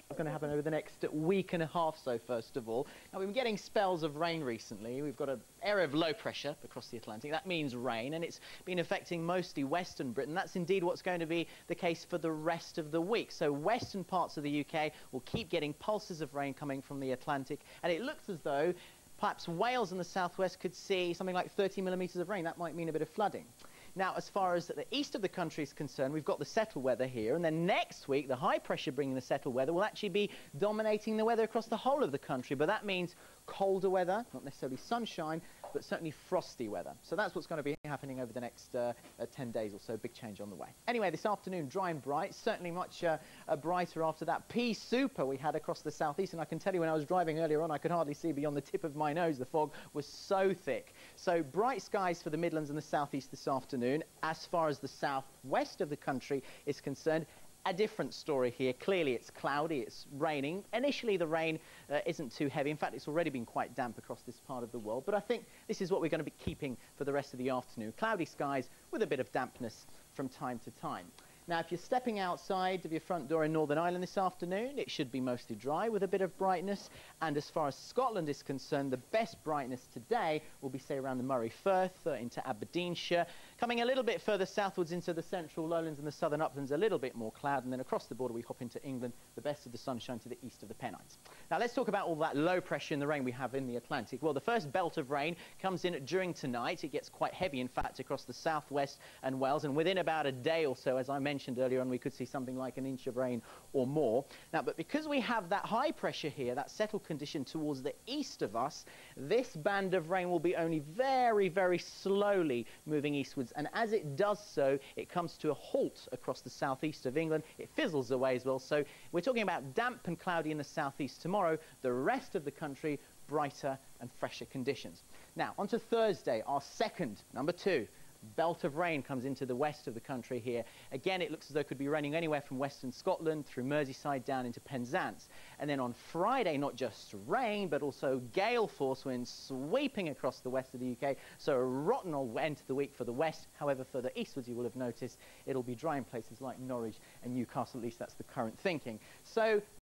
What's going to happen over the next week and a half, so first of all. Now, we've been getting spells of rain recently. We've got an area of low pressure across the Atlantic. That means rain, and it's been affecting mostly western Britain. That's indeed what's going to be the case for the rest of the week. So western parts of the UK will keep getting pulses of rain coming from the Atlantic, and it looks as though perhaps Wales and the southwest could see something like 30 millimetres of rain. That might mean a bit of flooding. Now, as far as the east of the country is concerned, we've got the settled weather here, and then next week, the high pressure bringing the settled weather will actually be dominating the weather across the whole of the country, but that means colder weather, not necessarily sunshine, but certainly frosty weather. So that's what's going to be happening over the next 10 days or so. Big change on the way. Anyway, this afternoon, dry and bright, certainly much brighter after that pea super we had across the southeast, and I can tell you when I was driving earlier on, I could hardly see beyond the tip of my nose. The fog was so thick. So bright skies for the Midlands and the southeast this afternoon. As far as the southwest of the country is concerned, a different story here. Clearly it's cloudy, it's raining. Initially the rain isn't too heavy. In fact, it's already been quite damp across this part of the world, but I think this is what we're going to be keeping for the rest of the afternoon. Cloudy skies with a bit of dampness from time to time. Now, if you're stepping outside of your front door in Northern Ireland this afternoon, it should be mostly dry with a bit of brightness. And as far as Scotland is concerned, the best brightness today will be, say, around the Moray Firth, into Aberdeenshire. Coming a little bit further southwards into the central lowlands and the southern uplands, a little bit more cloud. And then across the border, we hop into England, the best of the sunshine to the east of the Pennines. Now, let's talk about all that low pressure in the rain we have in the Atlantic. Well, the first belt of rain comes in during tonight. It gets quite heavy, in fact, across the southwest and Wales. And within about a day or so, as I mentioned earlier on, we could see something like an inch of rain or more. Now, but because we have that high pressure here, that settled condition towards the east of us, this band of rain will be only very, very slowly moving eastwards. And as it does so, it comes to a halt across the southeast of England. It fizzles away as well. So we're talking about damp and cloudy in the southeast tomorrow. The rest of the country, brighter and fresher conditions. Now, on to Thursday, our second, number 2. Belt of rain comes into the west of the country here. Again, it looks as though it could be raining anywhere from western Scotland through Merseyside down into Penzance. And then on Friday, not just rain, but also gale force winds sweeping across the west of the UK. So a rotten old end to the week for the west. However, further eastwards, you will have noticed it'll be dry in places like Norwich and Newcastle. At least that's the current thinking. So